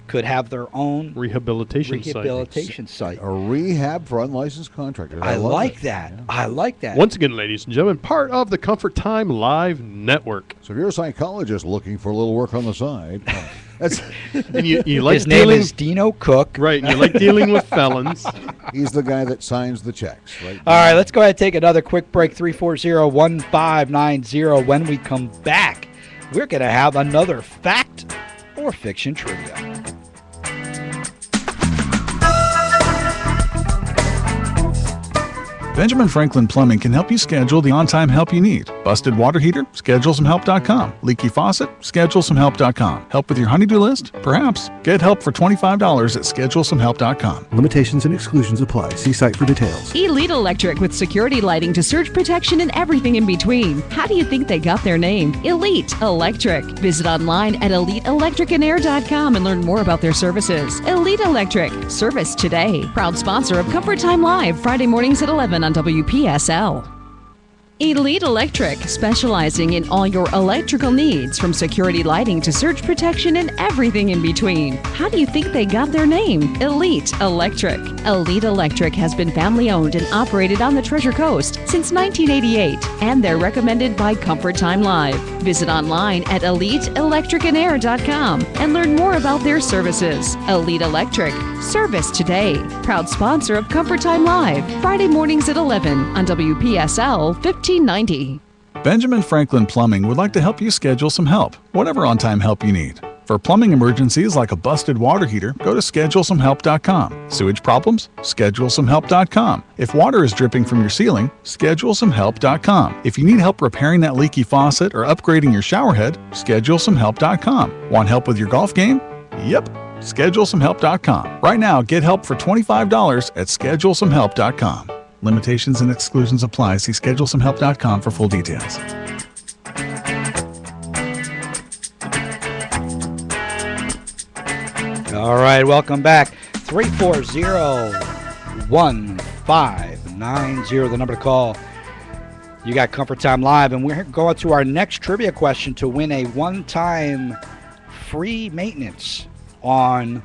S2: could have their own
S3: Rehabilitation
S2: site.
S4: A rehab for unlicensed contractors.
S2: I
S4: love
S2: like
S4: it.
S2: that.
S4: Yeah.
S2: I like that.
S3: Once again, ladies and gentlemen, part of the Comfort Time Live Network.
S4: So if you're a psychologist looking for a little work on the side, that's
S3: And you like
S2: His name
S3: dealing,
S2: is Dino Cook.
S3: right, and you like dealing with felons.
S4: he's the guy that signs the checks, right?
S2: All right, let's go ahead and take another quick break. 340-1590. When we come back, we're going to have another fact or fiction trivia.
S6: Benjamin Franklin Plumbing can help you schedule the on-time help you need. Busted water heater? ScheduleSomeHelp.com. Leaky faucet? ScheduleSomeHelp.com. Help with your honey-do list? Perhaps. Get help for $25 at ScheduleSomeHelp.com.
S9: Limitations and exclusions apply. See site for details.
S5: Elite Electric, with security lighting to surge protection and everything in between. How do you think they got their name? Elite Electric. Visit online at EliteElectricAndAir.com and learn more about their services. Elite Electric. Service today. Proud sponsor of Comfort Time Live, Friday mornings at 11 on WPSL. Elite Electric, specializing in all your electrical needs, from security lighting to surge protection and everything in between. How do you think they got their name? Elite Electric. Elite Electric has been family owned and operated on the Treasure Coast since 1988, and they're recommended by Comfort Time Live. Visit online at EliteElectricandAir.com and learn more about their services. Elite Electric. Service today. Proud sponsor of Comfort Time Live. Friday mornings at 11 on WPSL 1590.
S6: Benjamin Franklin Plumbing would like to help you schedule some help, whatever on-time help you need. For plumbing emergencies like a busted water heater, go to ScheduleSomeHelp.com. Sewage problems? ScheduleSomeHelp.com. If water is dripping from your ceiling, ScheduleSomeHelp.com. If you need help repairing that leaky faucet or upgrading your shower head, ScheduleSomeHelp.com. Want help with your golf game? Yep. ScheduleSomeHelp.com. Right now, get help for $25 at ScheduleSomeHelp.com. Limitations and exclusions apply. See ScheduleSomeHelp.com for full details.
S2: All right, welcome back. 340-1590, the number to call. You got Comfort Time Live, and we're going to our next trivia question to win a one-time free maintenance on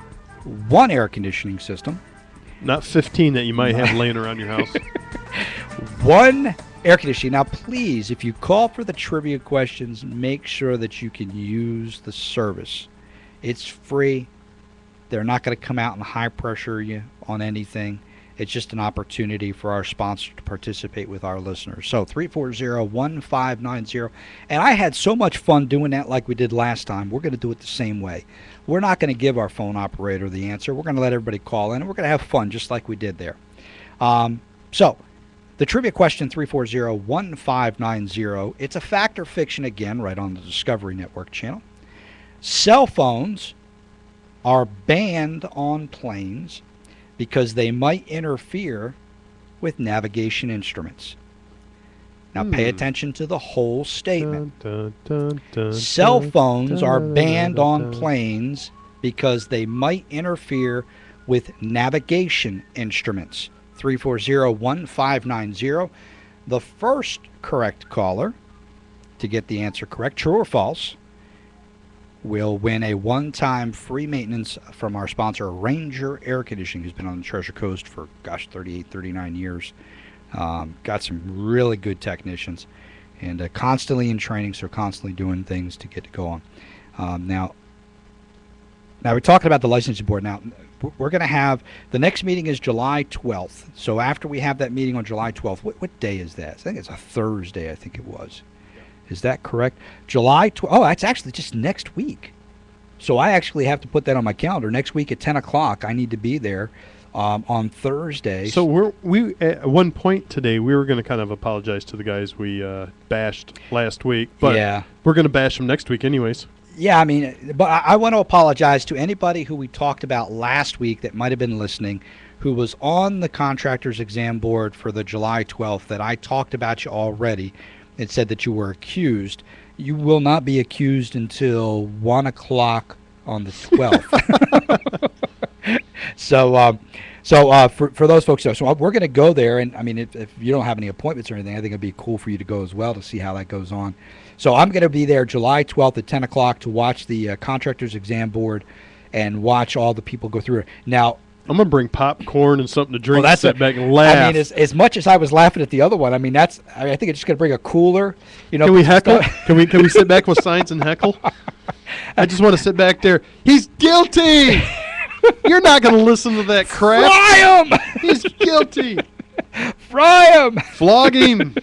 S2: one air conditioning system.
S3: Not 15 that you might have laying around your house.
S2: One air conditioning. Now, please, if you call for the trivia questions, make sure that you can use the service. It's free. They're not going to come out and high pressure you on anything. It's just an opportunity for our sponsor to participate with our listeners. So 340-1590. And I had so much fun doing that like we did last time. We're going to do it the same way. We're not going to give our phone operator the answer. We're going to let everybody call in, and we're going to have fun just like we did there. So the trivia question, 340-1590. It's a fact or fiction again, right on the Discovery Network channel. Cell phones are banned on planes because they might interfere with navigation instruments. Now pay attention to the whole statement. Cell phones are banned on planes because they might interfere with navigation instruments. 340-1590. The first correct caller to get the answer correct, true or false, will win a one-time free maintenance from our sponsor, Ranger Air Conditioning, who's been on the Treasure Coast for, 38, 39 years. Got some really good technicians and constantly in training, so constantly doing things to get to go on. Now we're talking about the licensing board. Now, we're going to have, the next meeting is July 12th. So after we have that meeting on July 12th, what day is that? I think it's a Thursday, I think it was. Is that correct? July 12th. Oh, that's actually just next week. So I actually have to put that on my calendar. Next week at 10 o'clock, I need to be there on Thursday.
S3: So we at one point today, we were going to kind of apologize to the guys we bashed last week. But
S2: yeah,
S3: we're going to bash them next week anyways.
S2: Yeah, I mean, but I want to apologize to anybody who we talked about last week that might have been listening, who was on the contractor's exam board for the July 12th, that I talked about you already. It said that you were accused. You will not be accused until 1 o'clock on the 12th. So for those folks, so we're going to go there, and I mean, if you don't have any appointments or anything, I think it'd be cool for you to go as well to see how that goes on. So I'm going to be there July 12th at 10 o'clock to watch the contractor's exam board and watch all the people go through it. Now,
S3: I'm going to bring popcorn and something to drink,
S2: well,
S3: sit back and laugh.
S2: I mean, as much as I was laughing at the other one, I mean, I think it's just going to bring a cooler. You know,
S3: can we heckle? Can we sit back with signs and heckle? I just want to sit back there. He's guilty! You're not going to listen to that crap.
S2: Fry him!
S3: He's guilty.
S2: Fry him!
S3: Flog him.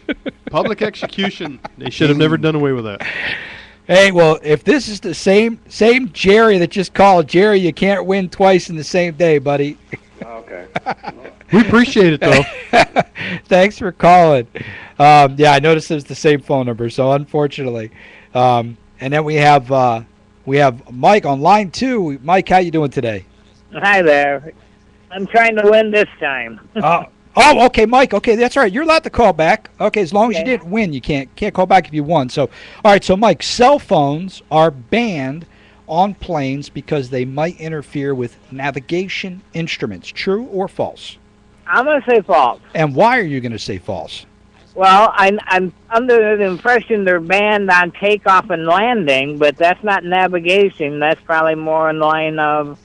S3: Public execution. They should have never done away with that.
S2: Hey, well, if this is the same Jerry that just called, Jerry, you can't win twice in the same day, buddy.
S7: Okay.
S3: We appreciate it, though.
S2: Thanks for calling. Yeah, I noticed it was the same phone number, so unfortunately. And then we have Mike on line 2. Mike, how you doing today?
S8: Hi there. I'm trying to win this time.
S2: Oh, okay, Mike. Okay, that's all right. You're allowed to call back. Okay, as long as you didn't win, you can't call back if you won. So, all right. So, Mike, cell phones are banned on planes because they might interfere with navigation instruments. True or false?
S8: I'm going to say false.
S2: And why are you going to say false?
S8: Well, I'm under the impression they're banned on takeoff and landing, but that's not navigation. That's probably more in line of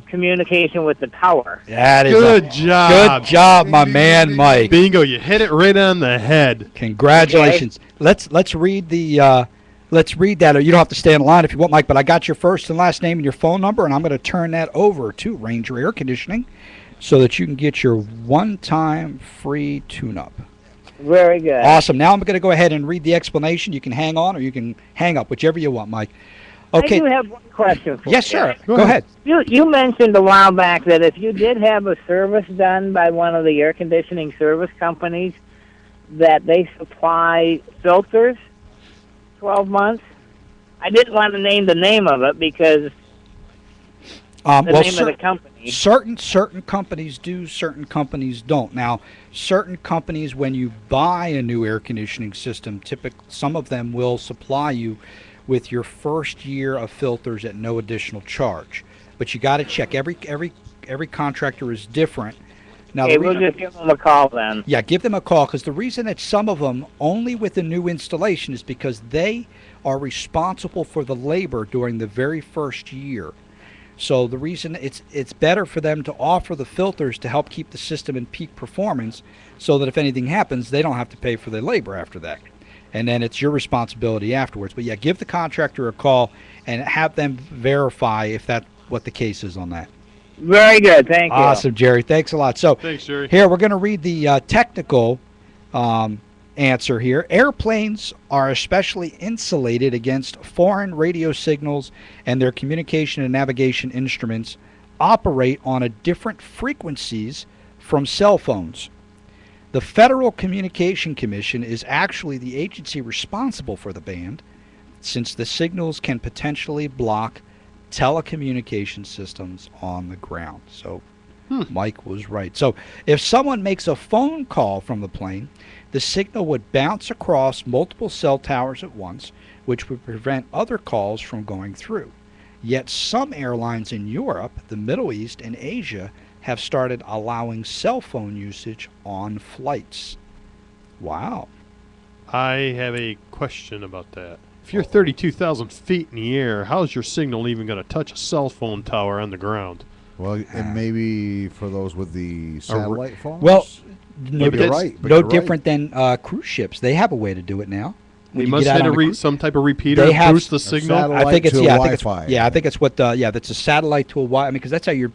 S8: communication with the tower.
S2: That is
S3: Good job.
S2: Good job, my man, Mike.
S3: Bingo, you hit it right on the head.
S2: Congratulations. Let's read the let's read that. Or you don't have to stay on the line if you want, Mike. But I got your first and last name and your phone number, and I'm going to turn that over to Ranger Air Conditioning, so that you can get your one-time free tune-up.
S8: Very good.
S2: Awesome. Now I'm going to go ahead and read the explanation. You can hang on or you can hang up, whichever you want, Mike. Okay.
S8: I do have one question for you.
S2: Yes, sir. Go ahead.
S8: You mentioned a while back that if you did have a service done by one of the air conditioning service companies, that they supply filters 12 months. I didn't want to name the name of it because the name of the company.
S2: Certain companies do, certain companies don't. Now, certain companies, when you buy a new air conditioning system, some of them will supply you with your first year of filters at no additional charge. But you got to check. Every contractor is different. Now,
S8: okay, we'll just give them a call then.
S2: Yeah, give them a call, because the reason that some of them only with the new installation is because they are responsible for the labor during the very first year. So the reason it's better for them to offer the filters to help keep the system in peak performance, so that if anything happens, they don't have to pay for the labor after that. And then it's your responsibility afterwards. But yeah, give the contractor a call and have them verify if that's what the case is on that.
S8: Very good. Thank you.
S2: Awesome, Jerry. Thanks a lot. So
S3: Thanks, Jerry.
S2: Here, we're going to read the technical answer here. Airplanes are especially insulated against foreign radio signals, and their communication and navigation instruments operate on a different frequencies from cell phones. The Federal Communication Commission is actually the agency responsible for the band, since the signals can potentially block telecommunication systems on the ground. So Mike was right. So if someone makes a phone call from the plane, the signal would bounce across multiple cell towers at once, which would prevent other calls from going through. Yet some airlines in Europe, the Middle East, and Asia have started allowing cell phone usage on flights. Wow.
S3: I have a question about that. If you're 32,000 feet in the air, how's your signal even going to touch a cell phone tower on the ground?
S4: Well, and maybe for those with the satellite phones.
S2: Well,
S4: no, you're right.
S2: No different than cruise ships. They have a way to do it now.
S3: They must hit some type of repeater
S2: to
S3: boost the signal.
S2: I think it's
S4: Wi-Fi.
S2: I think it's what that's a satellite to a Wi-Fi. I mean, because that's how a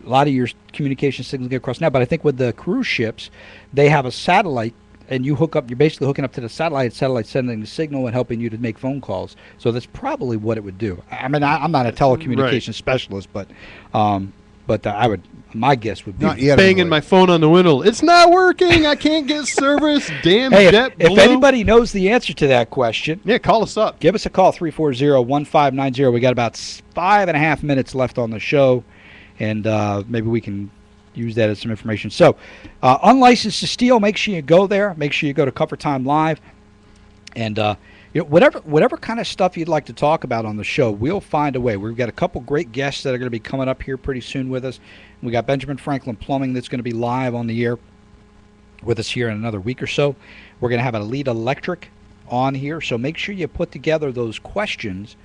S2: lot of your communication signals get across now. But I think with the cruise ships, they have a satellite, and you hook up. You're basically hooking up to the satellite. Satellite sending the signal and helping you to make phone calls. So that's probably what it would do. I mean, I'm not a telecommunications specialist, but my guess would be
S3: banging my phone on the window. It's not working. I can't get service. Damn JetBlue.
S2: If anybody knows the answer to that question,
S3: call us up.
S2: Give us a call, 340-1590. We got about 5.5 minutes left on the show, and maybe we can use that as some information. So, Unlicensed to Steal, make sure you go there. Make sure you go to Comfort Time Live, and whatever kind of stuff you'd like to talk about on the show, we'll find a way. We've got a couple great guests that are going to be coming up here pretty soon with us. We got Benjamin Franklin Plumbing that's going to be live on the air with us here in another week or so. We're going to have Elite Electric on here, so make sure you put together those questions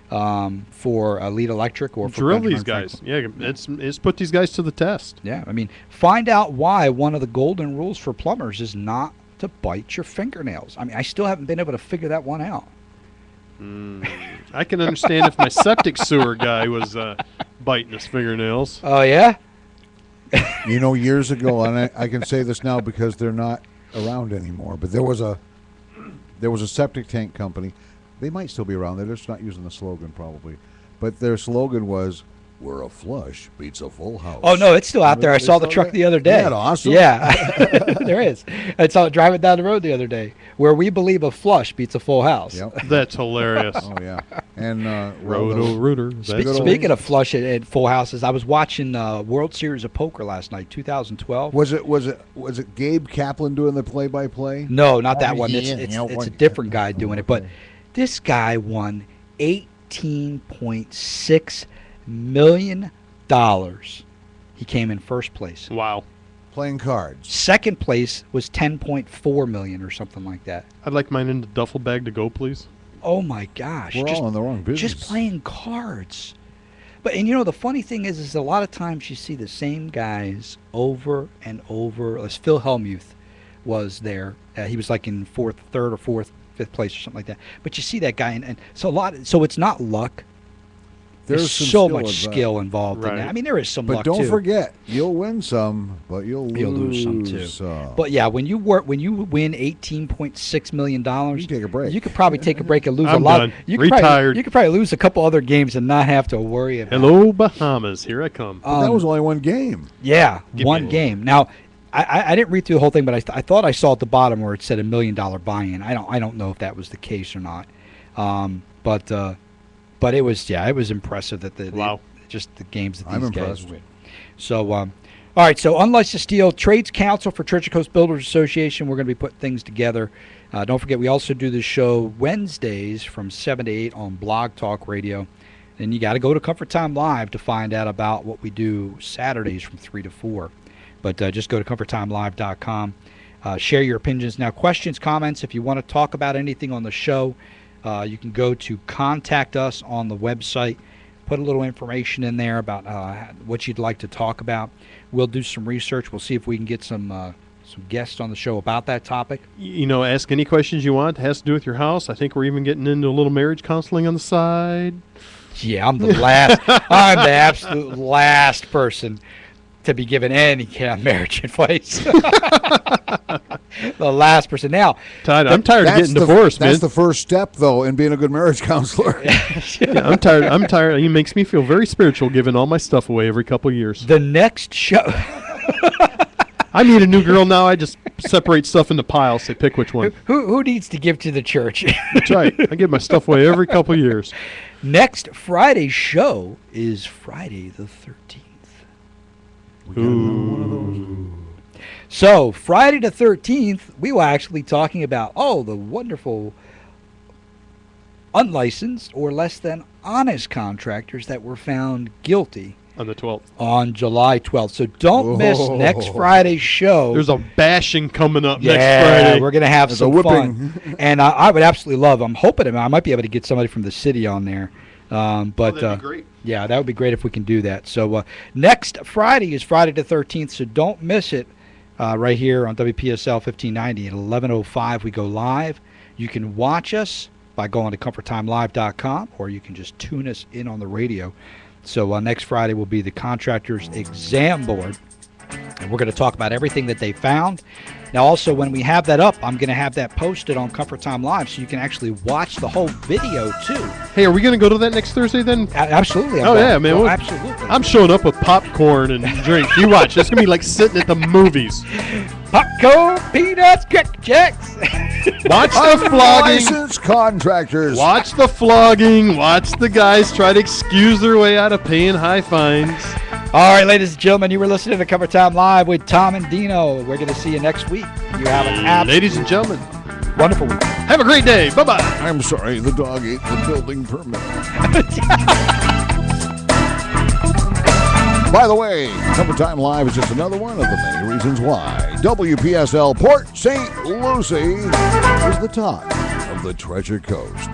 S2: for Elite Electric or for
S3: drill
S2: Benjamin
S3: these guys.
S2: Franklin.
S3: Yeah, it's put these guys to the test.
S2: Yeah, I mean, find out why one of the golden rules for plumbers is not to bite your fingernails. I mean, I still haven't been able to figure that one out.
S3: I can understand if my septic sewer guy was biting his fingernails.
S2: Oh, yeah?
S4: Years ago, and I can say this now because they're not around anymore, but there was a septic tank company. They might still be around. They're just not using the slogan probably. But their slogan was, "Where a flush beats a full house."
S2: Oh, no, it's still out there. I saw the truck the other day.
S4: Isn't that awesome?
S2: Yeah, there is. I saw it driving down the road the other day. Where we believe a flush beats a full house.
S4: Yep.
S3: That's hilarious.
S4: Oh, yeah. And
S3: Roto-Rooter.
S2: Speaking of flush at full houses, I was watching World Series of Poker last night, 2012.
S4: Was it Gabe Kaplan doing the play-by-play?
S2: No, not that one. It's a different guy doing it. But this guy won $18.6 million. He came in first place.
S3: Wow.
S4: Playing cards.
S2: Second place was 10.4 million or something like that.
S3: I'd like mine in the duffel bag to go, please.
S2: Oh my gosh!
S4: We're all in the wrong business.
S2: Just playing cards. But and you know the funny thing is a lot of times you see the same guys over and over. As Phil Hellmuth was there, he was like in third or fourth, fifth place or something like that. But you see that guy, and so it's not luck. There's
S4: some
S2: so
S4: skill
S2: much skill involved in that. I mean, there is some
S4: But
S2: luck
S4: don't
S2: too.
S4: forget, you'll win some, but you'll lose
S2: some too.
S4: some.
S2: But yeah, when you win $18.6 million,
S4: You take a break.
S2: You could probably take a break and lose
S3: I'm
S2: a lot.
S3: done.
S2: You could
S3: Retired.
S2: you could probably lose a couple other games and not have to worry about.
S3: Hello, Bahamas. Here I come.
S4: But that was only one game.
S2: Yeah,
S3: Give
S2: one
S3: me a-
S2: game. Now, I didn't read through the whole thing, but I thought I saw at the bottom where it said $1 million buy-in. I don't know if that was the case or not. But it was impressive that just the games that these
S4: I'm
S2: guys
S4: impressed.
S2: win. So all right, so Unlicensed Steel Trades Council for Church of Coast Builders Association. We're going to be putting things together. Don't forget, we also do this show Wednesdays from 7 to 8 on Blog Talk Radio. And you got to go to Comfort Time Live to find out about what we do Saturdays from 3 to 4. But just go to ComfortTimeLive.com. Share your opinions. Now, questions, comments, if you want to talk about anything on the show, you can go to contact us on the website. Put a little information in there about what you'd like to talk about. We'll do some research. We'll see if we can get some guests on the show about that topic.
S3: You know, ask any questions you want. It has to do with your house. I think we're even getting into a little marriage counseling on the side.
S2: Yeah, I'm the last. I'm the absolute last person to be given any kind of marriage advice. The last person. Now,
S3: Todd, I'm tired of getting divorced, man.
S4: That's the first step, though, in being a good marriage counselor.
S3: Yeah, I'm tired. I'm tired. It makes me feel very spiritual giving all my stuff away every couple of years.
S2: the next show.
S3: I meet a new girl now. I just separate stuff into piles. Say, pick which one.
S2: Who needs to give to the church?
S3: That's right. I give my stuff away every couple of years.
S2: Next Friday's show is Friday the 13th. So Friday the 13th, we will actually be talking about the wonderful unlicensed or less than honest contractors that were found guilty
S3: On the 12th.
S2: on July 12th. So don't miss next Friday's show.
S3: There's a bashing coming up
S2: yeah,
S3: next Friday.
S2: we're going to have
S4: There's
S2: some
S4: a whipping.
S2: fun. And I would absolutely love, I'm hoping I might be able to get somebody from the city on there. But
S3: that'd be great.
S2: yeah, that would be great if we can do that. So next Friday is Friday the 13th, so don't miss it right here on WPSL 1590 at 11:05. We go live. You can watch us by going to ComfortTimeLive.com, or you can just tune us in on the radio. So next Friday will be the Contractors Exam Board, and we're going to talk about everything that they found. Now, also, when we have that up, I'm going to have that posted on Comfort Time Live, so you can actually watch the whole video, too.
S3: Hey, are we going to go to that next Thursday then?
S2: Absolutely.
S3: Oh, yeah, man.
S2: Absolutely.
S3: I'm showing up with popcorn and drinks. You watch. It's going to be like sitting at the movies.
S2: Popcorn, peanuts, Cracker Jacks.
S3: Watch the flogging.
S4: Unlicensed contractors.
S3: Watch the flogging. Watch the guys try to excuse their way out of paying high fines.
S2: All right, ladies and gentlemen, you were listening to Cover Time Live with Tom and Dino. We're going to see you next week. You have an absolute
S3: Ladies and gentlemen,
S2: wonderful week.
S3: have a great day. Bye-bye.
S4: I'm sorry, the dog ate the building permit. By the way, Comfort Time Live is just another one of the many reasons why WPSL Port St. Lucie is the talk of the Treasure Coast.